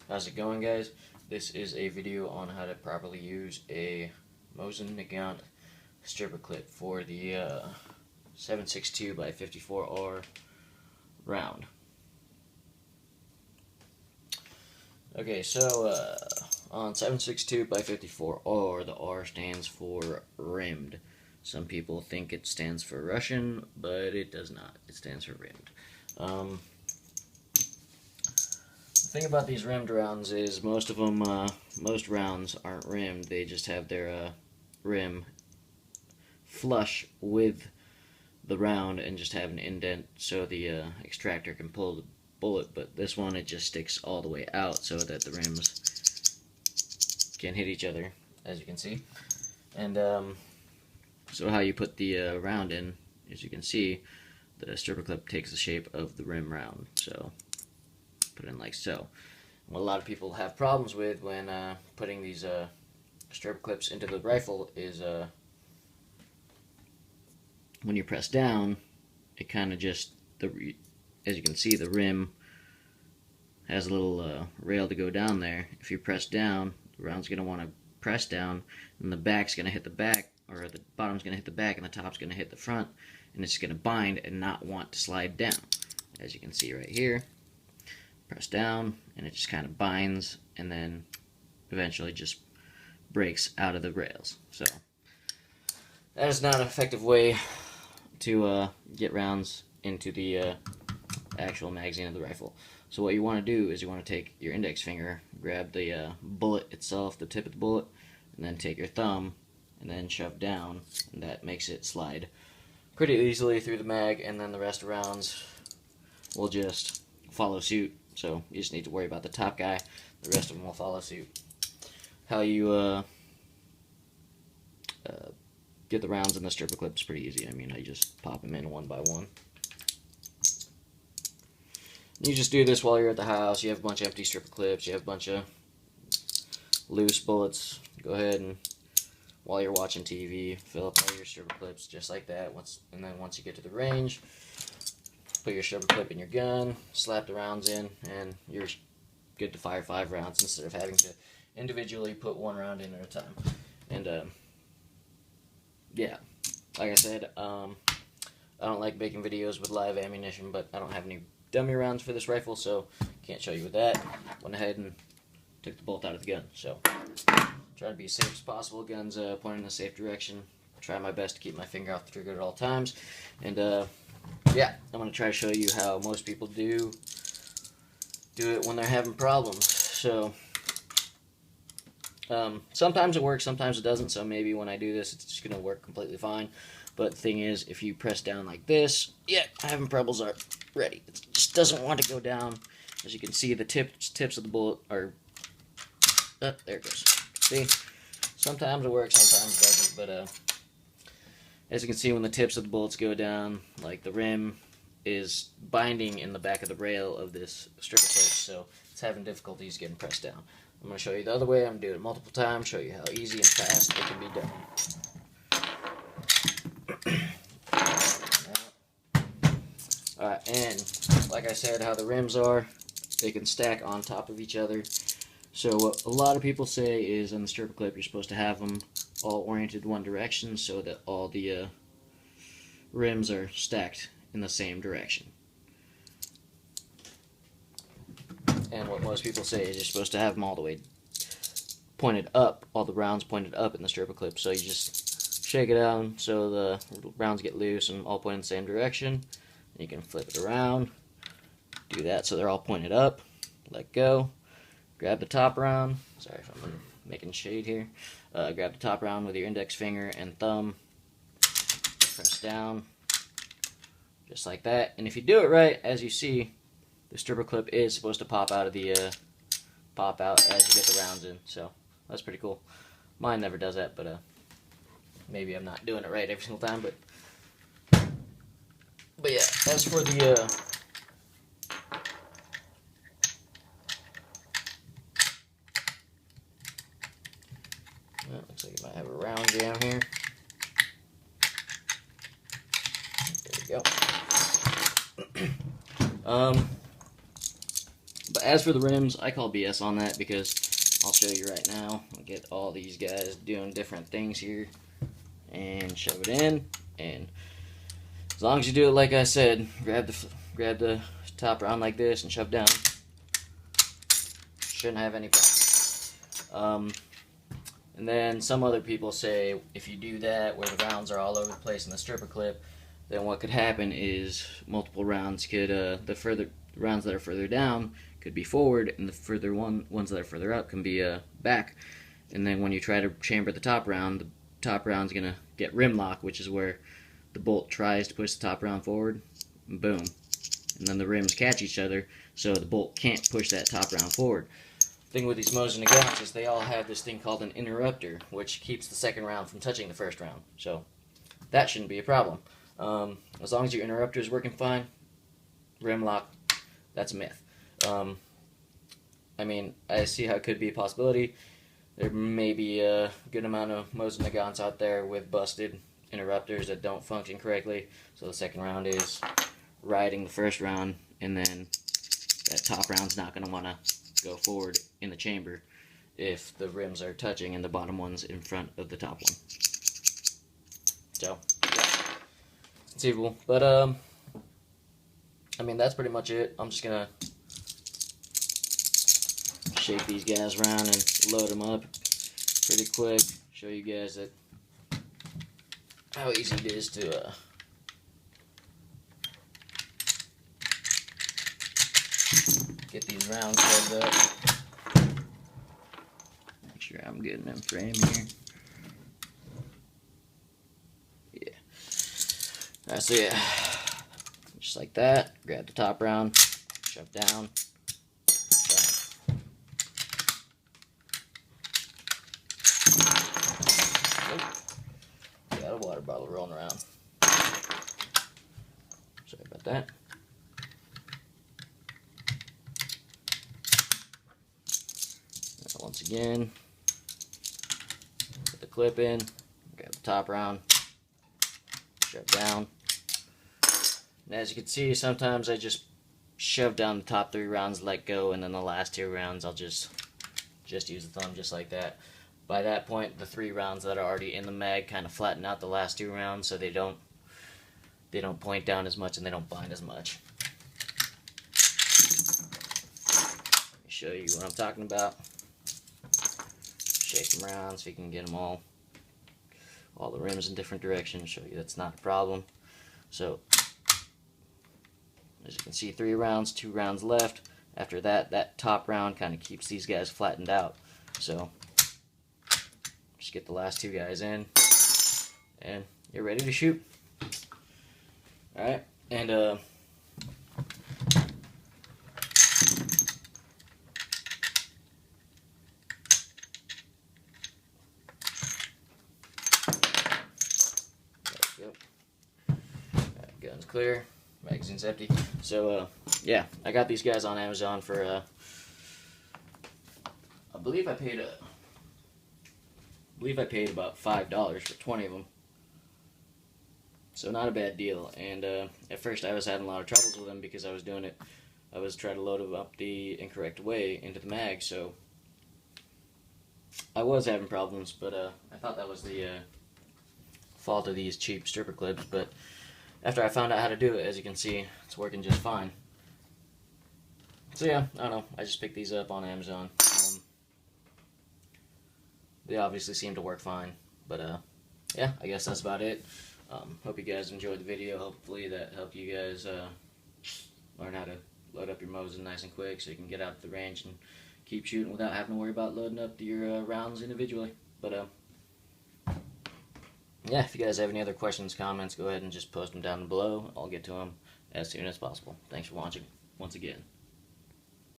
How's it going, guys? This is a video on how to properly use a Mosin Nagant stripper clip for the 7.62 by 54R round. Okay, so on 7.62 by 54R, the R stands for rimmed. Some people think it stands for Russian, but it does not. It stands for rimmed. The thing about these rimmed rounds is most rounds aren't rimmed. They just have their rim flush with the round and just have an indent so the extractor can pull the bullet. But this one, it just sticks all the way out so that the rims can hit each other, as you can see. And so how you put the round in, as you can see, the stripper clip takes the shape of the rim round. So put it in like so. What a lot of people have problems with when putting these stripper clips into the rifle is when you press down, it kind of just, as you can see, the rim has a little rail to go down there. If you press down, the round's going to want to press down, and the back's going to hit the back, or the bottom's going to hit the back, and the top's going to hit the front, and it's going to bind and not want to slide down. As you can see right here, press down, and it just kind of binds, and then eventually just breaks out of the rails. So that is not an effective way to get rounds into the actual magazine of the rifle. So what you want to do is you want to take your index finger, grab the bullet itself, the tip of the bullet, and then take your thumb and then shove down, and that makes it slide pretty easily through the mag, and then the rest of rounds will just follow suit. So you just need to worry about the top guy. The rest of them will follow suit. How you get the rounds in the stripper clip is pretty easy. I mean, I just pop them in one by one. You just do this while you're at the house. You have a bunch of empty stripper clips. You have a bunch of loose bullets. Go ahead and, while you're watching TV, fill up all your stripper clips just like that. And then once you get to the range, put your stripper clip in your gun, slap the rounds in, and you're good to fire 5 rounds instead of having to individually put 1 round in at a time. And yeah, like I said, I don't like making videos with live ammunition, but I don't have any dummy rounds for this rifle, so can't show you with that. Went ahead and took the bolt out of the gun. So try to be as safe as possible. Guns pointing in a safe direction. Try my best to keep my finger off the trigger at all times. And yeah, I'm going to try to show you how most people do it when they're having problems. So sometimes it works, sometimes it doesn't, so maybe when I do this it's just going to work completely fine. But the thing is, if you press down like this, yeah, having problems are ready. It just doesn't want to go down. As you can see, the tips of the bullet are, there it goes. See? Sometimes it works, sometimes it doesn't, but as you can see, when the tips of the bullets go down, like the rim is binding in the back of the rail of this stripper clip, so it's having difficulties getting pressed down. I'm going to show you the other way. I'm going to do it multiple times, show you how easy and fast it can be done. Alright, and like I said, how the rims are, they can stack on top of each other. So what a lot of people say is on the stripper clip, you're supposed to have them all oriented one direction so that all the rims are stacked in the same direction. And what most people say is you're supposed to have them all the way pointed up, all the rounds pointed up in the stripper clip. So you just shake it down so the rounds get loose and all point in the same direction. And you can flip it around, do that so they're all pointed up, let go, grab the top round, sorry if I'm making shade here, grab the top round with your index finger and thumb, press down, just like that. And if you do it right, as you see, the stripper clip is supposed to pop out of the pop out as you get the rounds in. So that's pretty cool. Mine never does that, but maybe I'm not doing it right every single time. But yeah, as for the well, looks like it might have a round jam here. There we go. But as for the rims, I call BS on that because I'll show you right now. I'll get all these guys doing different things here and shove it in. And as long as you do it like I said, grab the top round like this and shove down. Shouldn't have any problem. And then some other people say if you do that where the rounds are all over the place in the stripper clip, then what could happen is multiple rounds could the rounds that are further down could be forward, and the ones that are further up can be back. And then when you try to chamber the top round's gonna get rim lock, which is where the bolt tries to push the top round forward, and boom, and then the rims catch each other, so the bolt can't push that top round forward. The thing with these Mosin Nagants is they all have this thing called an interrupter, which keeps the second round from touching the first round. So that shouldn't be a problem. As long as your interrupter is working fine, rim lock, that's a myth. I mean, I see how it could be a possibility. There may be a good amount of Mosin Nagants out there with busted interrupters that don't function correctly, so the second round is riding the first round, and then that top round's not going to want to go forward in the chamber if the rims are touching and the bottom one's in front of the top one. So, yeah, conceivable. But, I mean, that's pretty much it. I'm just going to shake these guys around and load them up pretty quick. Show you guys that how easy it is to get these rounds loaded up. Make sure I'm getting in frame here. Yeah. Alright, so yeah, just like that. Grab the top round, shove down. Got a water bottle rolling around. Sorry about that. Once again, put the clip in, grab the top round, shove down. And as you can see, sometimes I just shove down the top 3 rounds, let go, and then the last 2 rounds I'll just use the thumb just like that. By that point, the 3 rounds that are already in the mag kind of flatten out the last 2 rounds, so they don't point down as much and they don't bind as much. Let me show you what I'm talking about. Shake them around so you can get them all the rims in different directions. Show you that's not a problem. So as you can see, 3 rounds, 2 rounds left. After that, that top round kind of keeps these guys flattened out. So just get the last 2 guys in, and you're ready to shoot. All right, and gun's clear, magazine's empty. So yeah, I got these guys on Amazon for I believe I paid about $5 for 20 of them. So not a bad deal. And at first I was having a lot of troubles with them because I was trying to load them up the incorrect way into the mag. So I was having problems, but I thought that was the fault of these cheap stripper clips. But after I found out how to do it, as you can see, it's working just fine. So yeah, I don't know. I just picked these up on Amazon. They obviously seem to work fine, but yeah, I guess that's about it. Hope you guys enjoyed the video. Hopefully that helped you guys learn how to load up your Mosin nice and quick so you can get out to the range and keep shooting without having to worry about loading up your rounds individually. But yeah, if you guys have any other questions, comments, go ahead and just post them down below. I'll get to them as soon as possible. Thanks for watching once again.